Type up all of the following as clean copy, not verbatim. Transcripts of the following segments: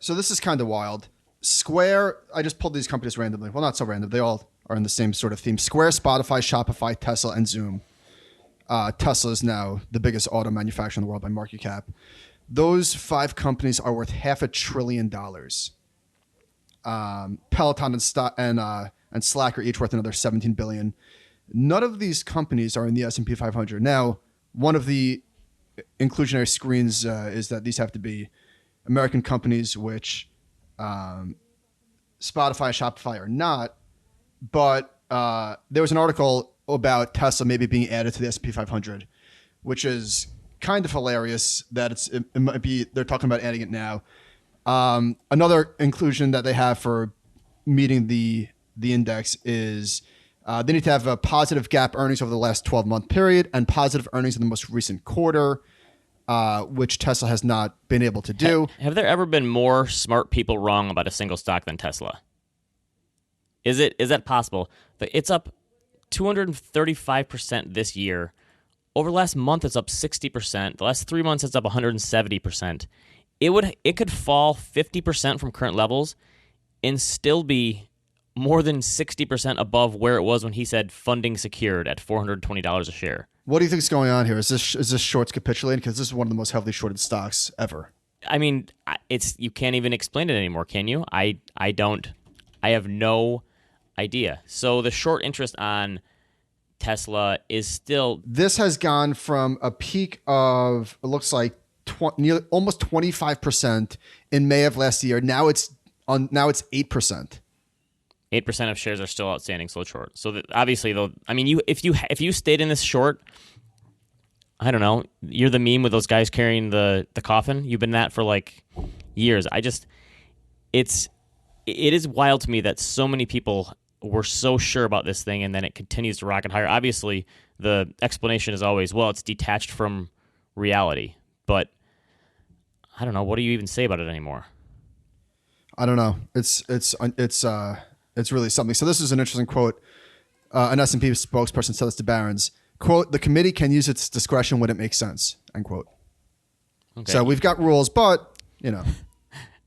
So this is kind of wild. Square, I just pulled these companies randomly. Well, not so random. They all are in the same sort of theme. Square, Spotify, Shopify, Tesla, and Zoom. Tesla is now the biggest auto manufacturer in the world by market cap. Those 5 companies are worth $500 billion. Peloton and Slack are each worth another $17 billion. None of these companies are in the S&P 500. Now, one of the inclusionary screens is that these have to be American companies, which Spotify and Shopify are not. But there was an article about Tesla maybe being added to the S&P 500, which is kind of hilarious that it might be, they're talking about adding it now. Another inclusion that they have for meeting the index is they need to have a positive GAAP earnings over the last 12-month period and positive earnings in the most recent quarter, which Tesla has not been able to do. Have there ever been more smart people wrong about a single stock than Tesla? Is that possible? It's up 235% this year. Over the last month, it's up 60%. The last 3 months, it's up 170%. It could fall 50% from current levels and still be more than 60% above where it was when he said funding secured at $420 a share. What do you think is going on here? Is this shorts capitulating? Because this is one of the most heavily shorted stocks ever. I mean, you can't even explain it anymore, can you? I have no idea. So the short interest on Tesla is still... This has gone from a peak of, it looks like, almost 25% in May of last year. Now it's 8%. 8% of shares are still outstanding, so short. So obviously, though, I mean, if you stayed in this short, I don't know, you're the meme with those guys carrying the coffin. You've been that for like years. It is wild to me that so many people were so sure about this thing, and then it continues to rocket higher. Obviously, the explanation is always, well, it's detached from reality. But I don't know. What do you even say about it anymore? I don't know. It's really something. So this is an interesting quote. An S&P spokesperson said this to Barron's. Quote, "The committee can use its discretion when it makes sense." End quote. Okay. So we've got rules, but, you know.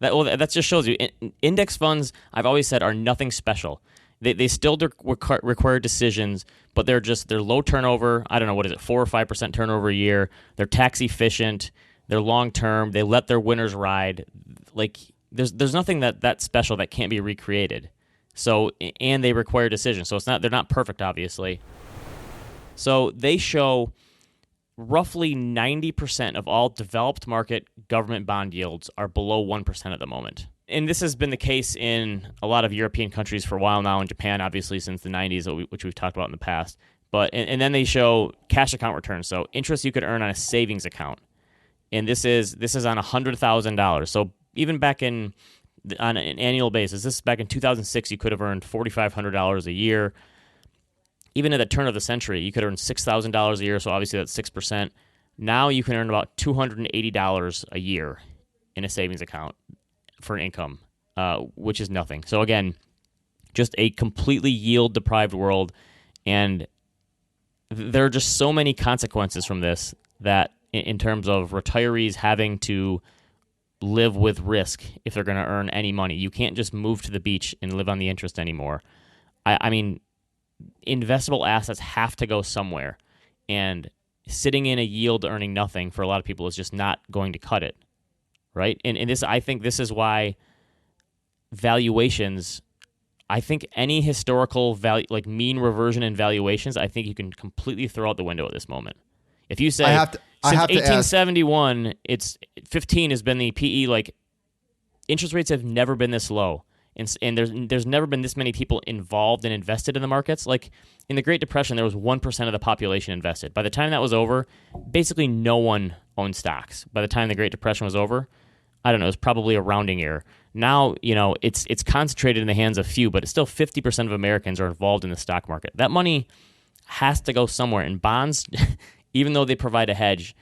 That just shows you. Index funds, I've always said, are nothing special. They still require decisions, but they're low turnover. I don't know, what is it, 4 or 5% turnover a year. They're tax efficient. They're long term. They let their winners ride. Like there's nothing that special that can't be recreated. So, and they require decisions. So they're not perfect, obviously. So they show roughly 90% of all developed market government bond yields are below 1% at the moment. And this has been the case in a lot of European countries for a while now, in Japan, obviously, since the 90s, which we've talked about in the past. But and then they show cash account returns, so interest you could earn on a savings account. And this is on $100,000. So even back on an annual basis, this is back in 2006, you could have earned $4,500 a year. Even at the turn of the century, you could earn $6,000 a year, so obviously that's 6%. Now you can earn about $280 a year in a savings account for an income, which is nothing. So again, just a completely yield-deprived world, and there are just so many consequences from this that in terms of retirees having to live with risk if they're going to earn any money. You can't just move to the beach and live on the interest anymore. I mean, investable assets have to go somewhere, and sitting in a yield earning nothing for a lot of people is just not going to cut it, right? And this, I think this is why valuations, I think any historical value, like mean reversion in valuations, I think you can completely throw out the window at this moment. If you say since 1871, it's 15 has been the PE, like interest rates have never been this low. And there's never been this many people involved and invested in the markets. Like in the Great Depression, there was 1% of the population invested. By the time that was over, basically no one owned stocks. By the time the Great Depression was over, I don't know, it was probably a rounding error. Now, you know, it's concentrated in the hands of few, but it's still 50% of Americans are involved in the stock market. That money has to go somewhere. And bonds, even though they provide a hedge,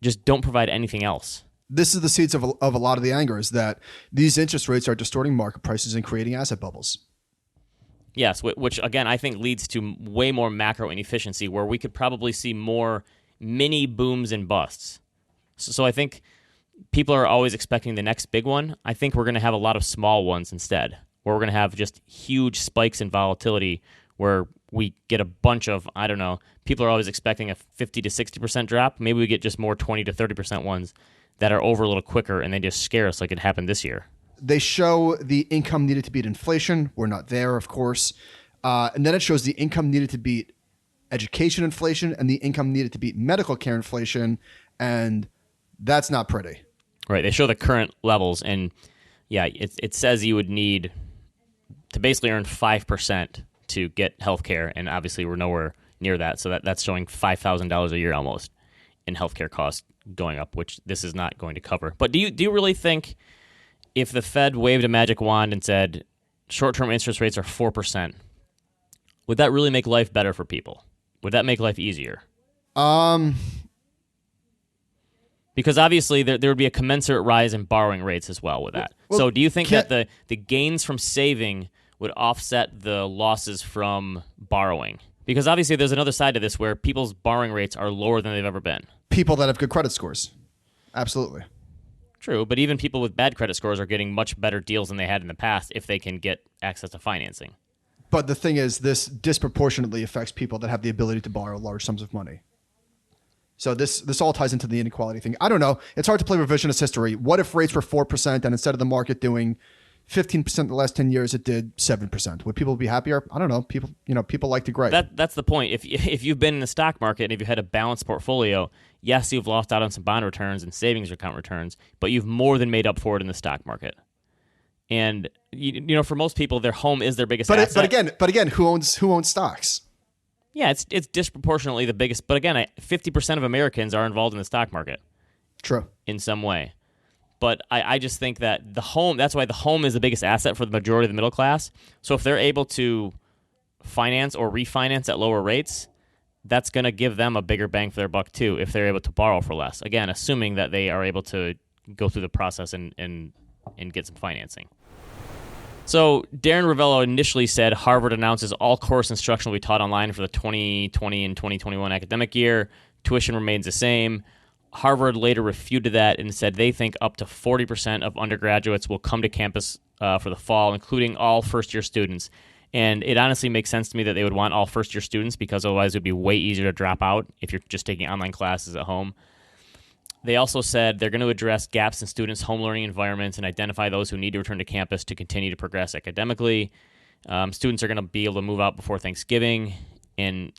just don't provide anything else. This is the seeds of a lot of the anger, is that these interest rates are distorting market prices and creating asset bubbles. Yes, which again, I think leads to way more macro inefficiency, where we could probably see more mini booms and busts. So I think people are always expecting the next big one. I think we're going to have a lot of small ones instead, where we're going to have just huge spikes in volatility where we get a bunch of, I don't know, people are always expecting a 50 to 60% drop. Maybe we get just more 20 to 30% ones that are over a little quicker, and they just scare us like it happened this year. They show the income needed to beat inflation. We're not there, of course. And then it shows the income needed to beat education inflation and the income needed to beat medical care inflation. And that's not pretty. Right. They show the current levels. And yeah, it says you would need to basically earn 5% to get health care. And obviously we're nowhere near that. So that's showing $5,000 a year almost in healthcare costs going up, which this is not going to cover. But do you really think if the Fed waved a magic wand and said short-term interest rates are 4%, would that really make life better for people? Would that make life easier? Because obviously there would be a commensurate rise in borrowing rates as well with that. So do you think that the gains from saving would offset the losses from borrowing? Because obviously there's another side to this where people's borrowing rates are lower than they've ever been. People that have good credit scores. Absolutely. True, but even people with bad credit scores are getting much better deals than they had in the past if they can get access to financing. But the thing is, this disproportionately affects people that have the ability to borrow large sums of money. So this all ties into the inequality thing. I don't know. It's hard to play revisionist history. What if rates were 4% and instead of the market doing 15% in the last 10 years, it did 7%? Would people be happier? I don't know. People like to gripe. That's the point. If you've been in the stock market and if you had a balanced portfolio, yes, you've lost out on some bond returns and savings account returns, but you've more than made up for it in the stock market. And for most people, their home is their biggest asset. But again, who owns stocks? Yeah, it's disproportionately the biggest. But again, 50% of Americans are involved in the stock market. True. In some way. But I just think that that's why the home is the biggest asset for the majority of the middle class. So if they're able to finance or refinance at lower rates, that's going to give them a bigger bang for their buck too if they're able to borrow for less. Again, assuming that they are able to go through the process and get some financing. So Darren Ravello initially said Harvard announces all course instruction will be taught online for the 2020 and 2021 academic year. Tuition remains the same. Harvard later refuted that and said they think up to 40% of undergraduates will come to campus for the fall, including all first-year students. And it honestly makes sense to me that they would want all first-year students because otherwise it would be way easier to drop out if you're just taking online classes at home. They also said they're going to address gaps in students' home learning environments and identify those who need to return to campus to continue to progress academically. Students are going to be able to move out before Thanksgiving and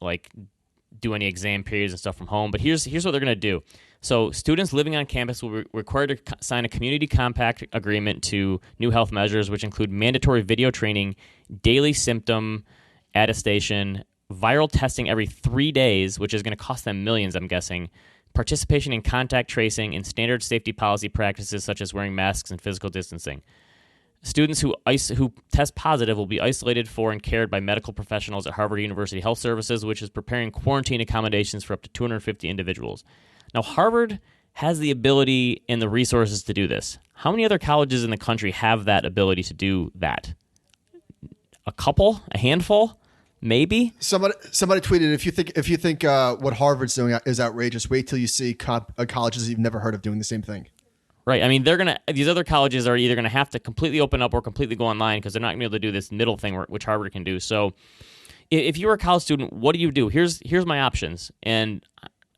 do any exam periods and stuff from home. But here's what they're going to do. So students living on campus will be required to sign a community compact agreement to new health measures, which include mandatory video training, daily symptom attestation, viral testing every 3 days, which is going to cost them millions, I'm guessing, participation in contact tracing, and standard safety policy practices such as wearing masks and physical distancing. Students who test positive will be isolated for and cared by medical professionals at Harvard University Health Services, which is preparing quarantine accommodations for up to 250 individuals. Now, Harvard has the ability and the resources to do this. How many other colleges in the country have that ability to do that? A couple? A handful? Maybe? Somebody tweeted, if you think what Harvard's doing is outrageous, wait till you see colleges you've never heard of doing the same thing. Right. I mean, these other colleges are either going to have to completely open up or completely go online because they're not going to be able to do this middle thing which Harvard can do. So if you're a college student, what do you do? Here's my options. And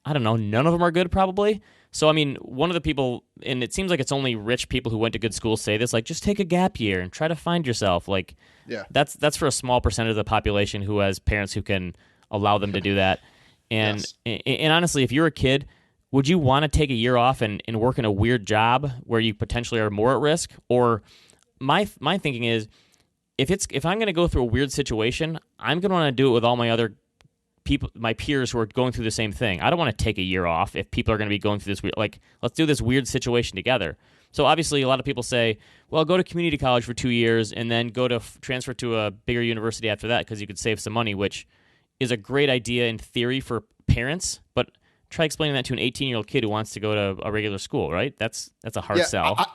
I don't know, none of them are good probably. So, I mean, one of the people, and it seems like it's only rich people who went to good schools say this, just take a gap year and try to find yourself. Yeah. That's for a small percentage of the population who has parents who can allow them to do that. And yes. And honestly, if you're a kid, would you want to take a year off and work in a weird job where you potentially are more at risk? Or my thinking is, if I'm going to go through a weird situation, I'm going to want to do it with all my other people, my peers who are going through the same thing. I don't want to take a year off if people are going to be going through this weird, let's do this weird situation together. So obviously a lot of people say, well, go to community college for 2 years and then go to transfer to a bigger university after that because you could save some money, which is a great idea in theory for parents, but try explaining that to an 18-year-old kid who wants to go to a regular school, right? That's a hard sell.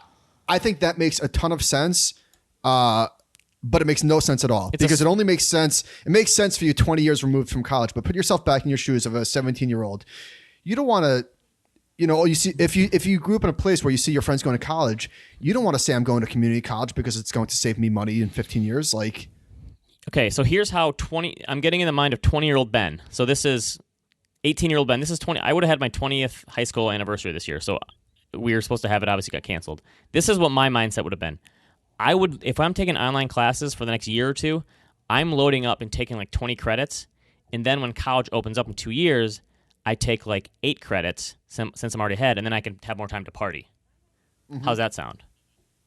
I think that makes a ton of sense, but it makes no sense at all because it only makes sense. It makes sense for you 20 years removed from college, but put yourself back in your shoes of a 17-year-old. You don't want to you know, you see if you grew up in a place where you see your friends going to college, you don't want to say I'm going to community college because it's going to save me money in 15 years. Like, okay, so here's how I'm getting in the mind of 20-year-old Ben. So this is 18-year-old Ben. This is 20. I would have had my 20th high school anniversary this year. So we were supposed to have it, obviously got canceled. This is what my mindset would have been. I would, if I'm taking online classes for the next year or two, I'm loading up and taking like 20 credits. And then when college opens up in 2 years, I take like 8 credits since I'm already ahead, and then I can have more time to party. Mm-hmm. How's that sound?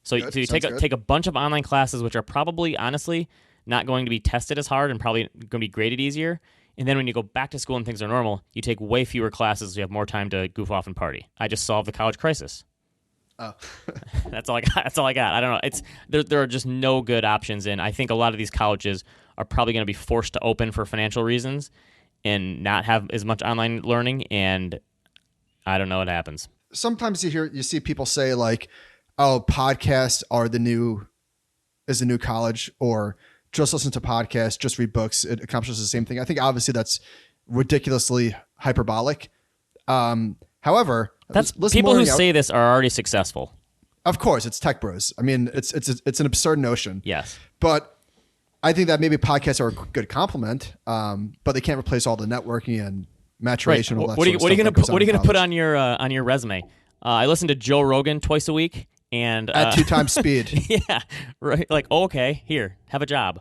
So you take a bunch of online classes, which are probably, honestly, not going to be tested as hard and probably going to be graded easier. And then when you go back to school and things are normal, you take way fewer classes, so you have more time to goof off and party. I just solved the college crisis. Oh. That's all I got. That's all I got. I don't know. It's there are just no good options, and I think a lot of these colleges are probably going to be forced to open for financial reasons and not have as much online learning, and I don't know what happens. Sometimes you see people say like, "Oh, podcasts are the new college," or "Just listen to podcasts, just read books. It accomplishes the same thing." I think obviously that's ridiculously hyperbolic. However, that's people who say this are already successful. Of course, it's tech bros. I mean, it's an absurd notion. Yes, but I think that maybe podcasts are a good complement, but they can't replace all the networking and maturation. Right. All that what are you going to put on your resume? I listen to Joe Rogan twice a week and at 2 times speed. Yeah, right. Like, okay, here, have a job.